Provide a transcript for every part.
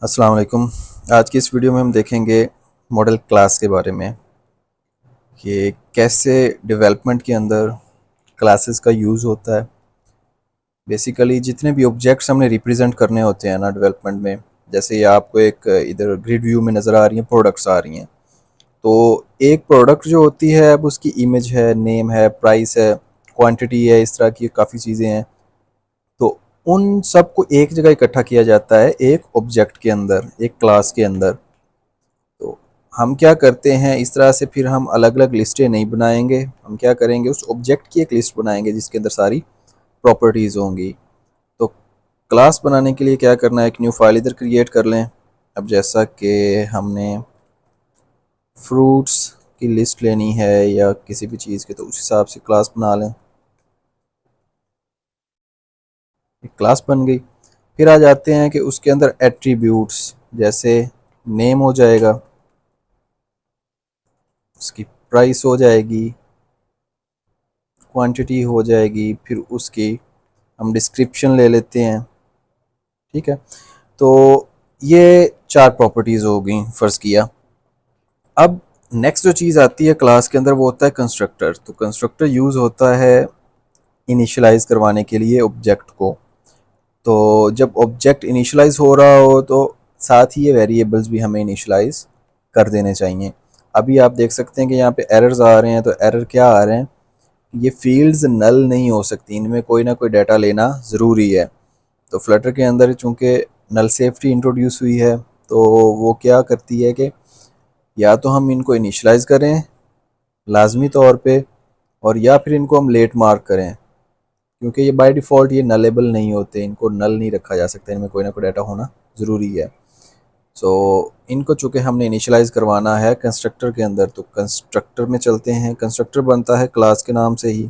अस्सलाम वालेकुम। आज की इस वीडियो में हम देखेंगे मॉडल क्लास के बारे में कि कैसे डेवलपमेंट के अंदर क्लासेस का यूज़ होता है। बेसिकली जितने भी ऑब्जेक्ट्स हमने रिप्रेजेंट करने होते हैं ना डेवलपमेंट में, जैसे ये आपको एक इधर ग्रिड व्यू में नज़र आ रही हैं, प्रोडक्ट्स आ रही हैं। तो एक प्रोडक्ट जो होती है, अब उसकी इमेज है, नेम है, प्राइस है, क्वांटिटी है, इस तरह की काफ़ी चीज़ें हैं। तो उन सबको एक जगह इकट्ठा किया जाता है एक ऑब्जेक्ट के अंदर, एक क्लास के अंदर। तो हम क्या करते हैं, इस तरह से फिर हम अलग अलग लिस्टें नहीं बनाएंगे। हम क्या करेंगे, उस ऑब्जेक्ट की एक लिस्ट बनाएंगे जिसके अंदर सारी प्रॉपर्टीज़ होंगी। तो क्लास बनाने के लिए क्या करना है, एक न्यू फाइल इधर क्रिएट कर लें। अब जैसा कि हमने फ्रूट्स की लिस्ट लेनी है या किसी भी चीज़ की, तो उस हिसाब से क्लास बना लें। एक क्लास बन गई। फिर आ जाते हैं कि उसके अंदर एट्रीब्यूट्स, जैसे नेम हो जाएगा, उसकी प्राइस हो जाएगी, क्वांटिटी हो जाएगी, फिर उसकी हम डिस्क्रिप्शन ले लेते हैं। ठीक है, तो ये चार प्रॉपर्टीज़ हो गई फ़र्ज़ किया। अब नेक्स्ट जो चीज़ आती है क्लास के अंदर वो होता है कंस्ट्रक्टर। तो कंस्ट्रक्टर यूज़ होता है इनिशियलाइज़ करवाने के लिए ऑब्जेक्ट को। तो जब ऑब्जेक्ट इनिशियलाइज़ हो रहा हो तो साथ ही ये वेरिएबल्स भी हमें इनिशियलाइज़ कर देने चाहिए। अभी आप देख सकते हैं कि यहाँ पे एरर्स आ रहे हैं। तो एरर क्या आ रहे हैं, ये फील्ड्स नल नहीं हो सकती, इनमें कोई ना कोई डाटा लेना ज़रूरी है। तो फ्लटर के अंदर चूँकि नल सेफ्टी इंट्रोड्यूस हुई है, तो वो क्या करती है कि या तो हम इनको इनिशलाइज़ करें लाजमी तौर पे, और या फिर इनको हम लेट मार्क करें, क्योंकि ये बाय डिफ़ॉल्ट ये नलेबल नहीं होते, इनको नल नहीं रखा जा सकता, इनमें कोई ना कोई डाटा होना ज़रूरी है। सो इनको चूँकि हमने इनिशलाइज़ करवाना है कंस्ट्रक्टर के अंदर, तो कंस्ट्रक्टर में चलते हैं। कंस्ट्रक्टर बनता है क्लास के नाम से ही,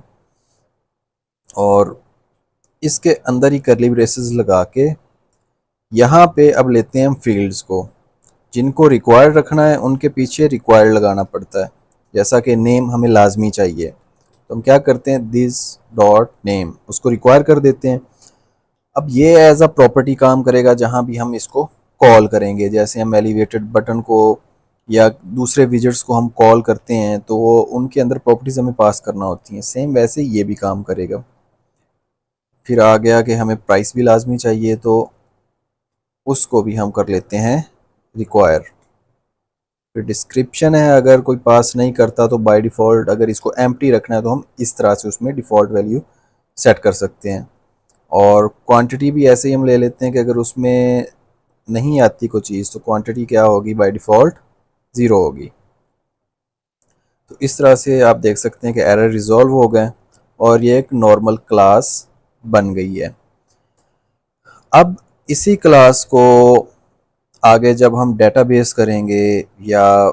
और इसके अंदर ही करली ब्रेसेस लगा के यहाँ पे अब लेते हैं हम फील्ड्स को। जिनको रिक्वायर्ड रखना है उनके पीछे रिक्वायर्ड लगाना पड़ता है। जैसा कि नेम हमें लाजमी चाहिए, तो हम क्या करते हैं, दिस डॉट नेम, उसको रिक्वायर कर देते हैं। अब ये एज अ प्रॉपर्टी काम करेगा जहाँ भी हम इसको कॉल करेंगे। जैसे हम एलिवेटेड बटन को या दूसरे विजेट्स को हम कॉल करते हैं, तो वो उनके अंदर प्रॉपर्टीज़ हमें पास करना होती हैं। सेम वैसे ही ये भी काम करेगा। फिर आ गया कि हमें प्राइस भी लाजमी चाहिए, तो उसको भी हम कर लेते हैं रिक्वायर। फिर डिस्क्रिप्शन है, अगर कोई पास नहीं करता तो बाय डिफ़ॉल्ट अगर इसको एम्प्टी रखना है तो हम इस तरह से उसमें डिफ़ॉल्ट वैल्यू सेट कर सकते हैं। और क्वांटिटी भी ऐसे ही हम ले लेते हैं कि अगर उसमें नहीं आती कोई चीज़ तो क्वांटिटी क्या होगी, बाय डिफ़ॉल्ट ज़ीरो होगी। तो इस तरह से आप देख सकते हैं कि एरर रिजॉल्व हो गए और ये एक नॉर्मल क्लास बन गई है। अब इसी क्लास को आगे जब हम डेटाबेस करेंगे या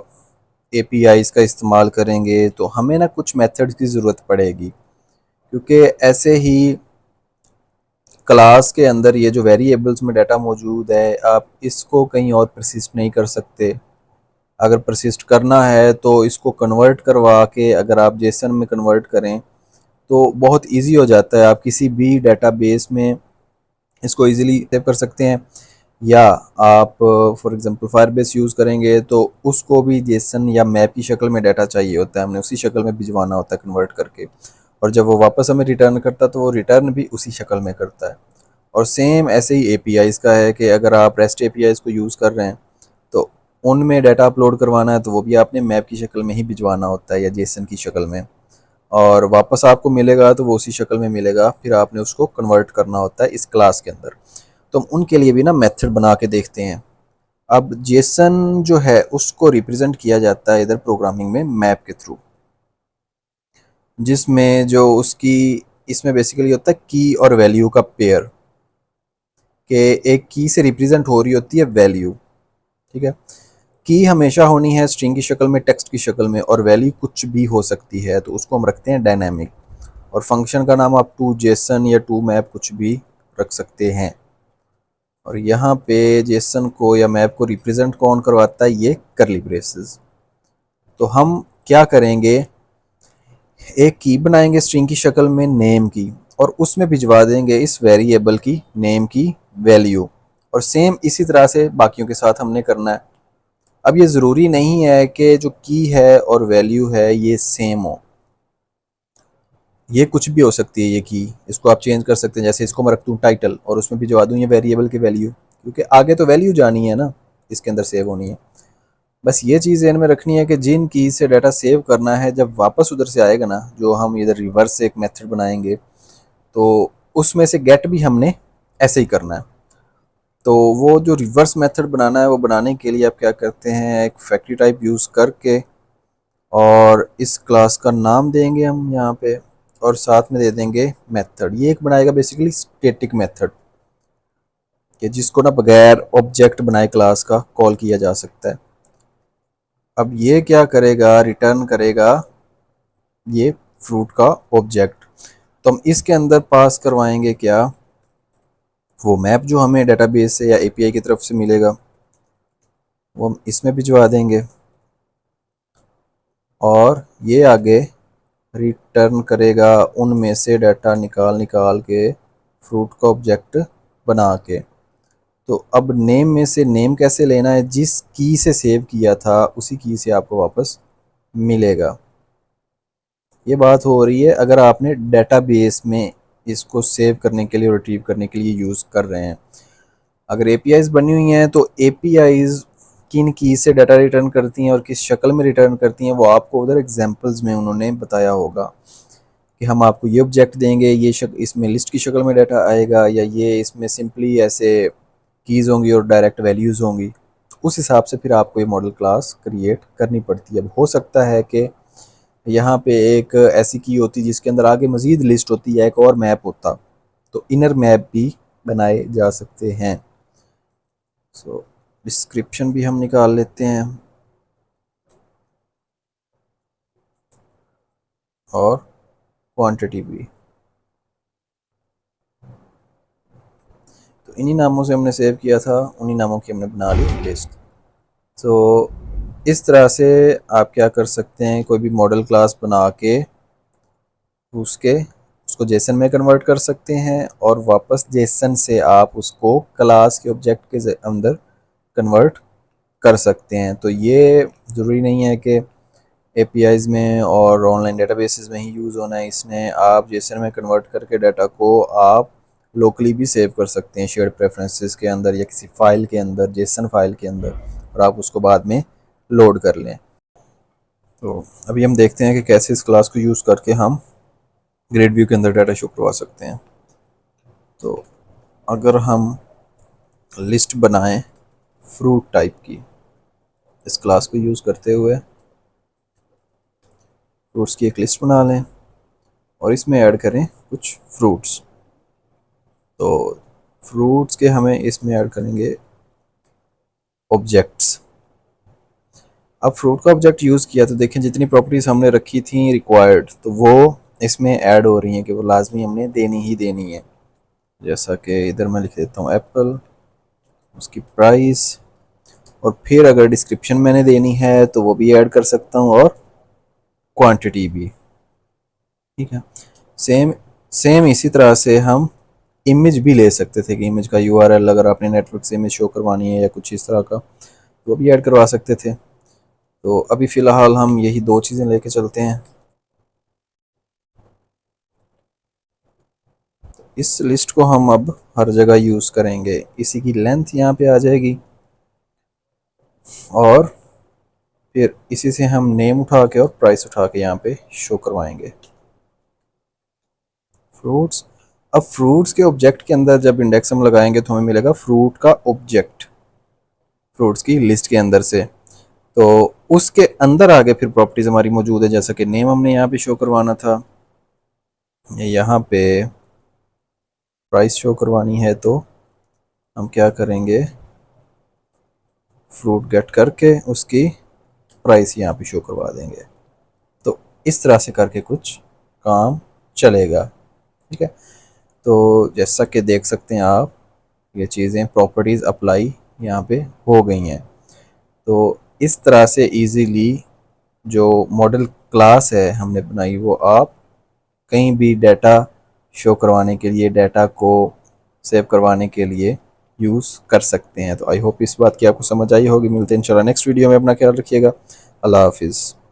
एपीआईज़ का इस्तेमाल करेंगे, तो हमें ना कुछ मेथड्स की ज़रूरत पड़ेगी, क्योंकि ऐसे ही क्लास के अंदर ये जो वेरिएबल्स में डाटा मौजूद है, आप इसको कहीं और परसिस्ट नहीं कर सकते। अगर परसिस्ट करना है तो इसको कन्वर्ट करवा के अगर आप जेसन में कन्वर्ट करें तो बहुत ईजी हो जाता है। आप किसी भी डेटाबेस में इसको ईजिली सेव कर सकते हैं, या आप फॉर एग्जांपल फायरबेस यूज़ करेंगे तो उसको भी जेसन या मैप की शक्ल में डाटा चाहिए होता है, हमने उसी शक्ल में भिजवाना होता है कन्वर्ट करके। और जब वो वापस हमें रिटर्न करता है तो वो रिटर्न भी उसी शक्ल में करता है। और सेम ऐसे ही एपीआईज़ का है कि अगर आप रेस्ट एपीआईज़ को यूज़ कर रहे हैं तो उनमें डाटा अपलोड करवाना है तो वो भी आपने मैप की शक्ल में ही भिजवाना होता है या जेसन की शक्ल में, और वापस आपको मिलेगा तो वो उसी शक्ल में मिलेगा। फिर आपने उसको कन्वर्ट करना होता है इस क्लास के अंदर। तो हम उनके लिए भी ना मेथड बना के देखते हैं। अब जेसन जो है उसको रिप्रेजेंट किया जाता है इधर प्रोग्रामिंग में मैप के थ्रू, जिसमें जो उसकी इसमें बेसिकली होता है की और वैल्यू का पेयर, कि एक की से रिप्रेजेंट हो रही होती है वैल्यू। ठीक है, की हमेशा होनी है स्ट्रिंग की शक्ल में, टेक्स्ट की शक्ल में, और वैल्यू कुछ भी हो सकती है, तो उसको हम रखते हैं डायनामिक। और फंक्शन का नाम आप टू जेसन या टू मैप कुछ भी रख सकते हैं। और यहाँ पे जेसन को या मैप को रिप्रेजेंट कौन करवाता है, ये करली ब्रेसेस। तो हम क्या करेंगे, एक की बनाएंगे स्ट्रिंग की शक्ल में नेम की, और उसमें भिजवा देंगे इस वेरिएबल की नेम की वैल्यू। और सेम इसी तरह से बाकियों के साथ हमने करना है। अब ये ज़रूरी नहीं है कि जो की है और वैल्यू है ये सेम हो, ये कुछ भी हो सकती है ये की, इसको आप चेंज कर सकते हैं। जैसे इसको मैं रखता हूँ टाइटल और उसमें भिजवा दूँ ये वेरिएबल की वैल्यू, क्योंकि आगे तो वैल्यू जानी है ना, इसके अंदर सेव होनी है। बस ये चीज़ ध्यान में रखनी है कि जिन की से डाटा सेव करना है, जब वापस उधर से आएगा ना, जो हम इधर रिवर्स से एक मेथड बनाएंगे, तो उसमें से गेट भी हमने ऐसे ही करना है। तो वो जो रिवर्स मेथड बनाना है, वो बनाने के लिए आप क्या करते हैं, एक फैक्ट्री टाइप यूज़ करके और इस क्लास का नाम देंगे हम यहाँ पे, और साथ में दे देंगे मेथड। ये एक बनाएगा बेसिकली स्टैटिक मेथड, कि जिसको ना बगैर ऑब्जेक्ट बनाए क्लास का कॉल किया जा सकता है। अब ये क्या करेगा, रिटर्न करेगा ये फ्रूट का ऑब्जेक्ट। तो हम इसके अंदर पास करवाएंगे क्या, वो मैप जो हमें डेटाबेस से या एपीआई की तरफ से मिलेगा, वो हम इसमें भिजवा देंगे और ये आगे रिटर्न करेगा उनमें से डाटा निकाल निकाल के फ्रूट का ऑब्जेक्ट बना के। तो अब नेम में से नेम कैसे लेना है, जिस की से सेव किया था उसी की से आपको वापस मिलेगा। ये बात हो रही है अगर आपने डेटाबेस में इसको सेव करने के लिए और रिट्रीव करने के लिए यूज़ कर रहे हैं। अगर एपीआईज बनी हुई हैं तो एपीआईज किन की से डाटा रिटर्न करती हैं और किस शक्ल में रिटर्न करती हैं, वो आपको उधर एग्जांपल्स में उन्होंने बताया होगा कि हम आपको ये ऑब्जेक्ट देंगे, ये इसमें लिस्ट की शक्ल में डाटा आएगा, या ये इसमें सिंपली ऐसे कीज़ होंगी और डायरेक्ट वैल्यूज़ होंगी। उस हिसाब से फिर आपको ये मॉडल क्लास क्रिएट करनी पड़ती है। अब हो सकता है कि यहाँ पे एक ऐसी की होती जिसके अंदर आगे मज़ीद लिस्ट होती है, एक और मैप होता, तो इनर मैप भी बनाए जा सकते हैं। सो डिस्क्रिप्शन भी हम निकाल लेते हैं और क्वांटिटी भी। तो इन्हीं नामों से हमने सेव किया था, उन्हीं नामों की हमने बना ली लिस्ट। तो इस तरह से आप क्या कर सकते हैं, कोई भी मॉडल क्लास बना के उसको जेसन में कन्वर्ट कर सकते हैं और वापस जेसन से आप उसको क्लास के ऑब्जेक्ट के अंदर कन्वर्ट कर सकते हैं। तो ये ज़रूरी नहीं है कि एपीआईज में और ऑनलाइन डेटाबेसेस में ही यूज़ होना है। इसने आप जेसन में कन्वर्ट करके डाटा को आप लोकली भी सेव कर सकते हैं, शेयर्ड प्रेफरेंसेस के अंदर या किसी फाइल के अंदर, जेसन फाइल के अंदर, और आप उसको बाद में लोड कर लें। तो अभी हम देखते हैं कि कैसे इस क्लास को यूज़ करके हम ग्रेड व्यू के अंदर डाटा शो करवा सकते हैं। तो अगर हम लिस्ट बनाएं फ्रूट टाइप की, इस क्लास को यूज़ करते हुए फ्रूट्स की एक लिस्ट बना लें और इसमें ऐड करें कुछ फ्रूट्स। तो फ्रूट्स के हमें इसमें ऐड करेंगे ऑब्जेक्ट्स। अब फ्रूट का ऑब्जेक्ट यूज़ किया तो देखें जितनी प्रॉपर्टीज़ हमने रखी थी रिक्वायर्ड, तो वो इसमें ऐड हो रही हैं कि वो लाजमी हमने देनी ही देनी है। जैसा कि इधर मैं लिख देता हूँ एप्पल, उसकी प्राइस, और फिर अगर डिस्क्रिप्शन मैंने देनी है तो वो भी ऐड कर सकता हूँ, और क्वांटिटी भी। ठीक है, सेम सेम इसी तरह से हम इमेज भी ले सकते थे कि इमेज का यूआरएल अगर आपने नेटवर्क से इमेज शो करवानी है या कुछ इस तरह का, तो वो भी ऐड करवा सकते थे। तो अभी फ़िलहाल हम यही दो चीज़ें लेके चलते हैं। इस लिस्ट को हम अब हर जगह यूज़ करेंगे, इसी की लेंथ यहाँ पे आ जाएगी और फिर इसी से हम नेम उठा के और प्राइस उठा के यहाँ पे शो करवाएंगे। फ्रूट्स, अब फ्रूट्स के ऑब्जेक्ट के अंदर जब इंडेक्स हम लगाएंगे तो हमें मिलेगा फ्रूट का ऑब्जेक्ट फ्रूट्स की लिस्ट के अंदर से। तो उसके अंदर आगे फिर प्रॉपर्टीज हमारी मौजूद है, जैसा कि नेम हमने यहाँ पे शो करवाना था, यहाँ पे प्राइस शो करवानी है, तो हम क्या करेंगे, फ्रूट गेट करके उसकी प्राइस यहाँ पे शो करवा देंगे। तो इस तरह से करके कुछ काम चलेगा। ठीक है, तो जैसा कि देख सकते हैं आप, ये चीज़ें प्रॉपर्टीज़ अप्लाई यहाँ पे हो गई हैं। तो इस तरह से इजीली जो मॉडल क्लास है हमने बनाई, वो आप कहीं भी डाटा शो करवाने के लिए, डाटा को सेव करवाने के लिए यूज़ कर सकते हैं। तो आई होप इस बात की आपको समझ आई होगी। मिलते हैं इंशाल्लाह नेक्स्ट वीडियो में। अपना ख्याल रखिएगा। अल्लाह हाफिज़।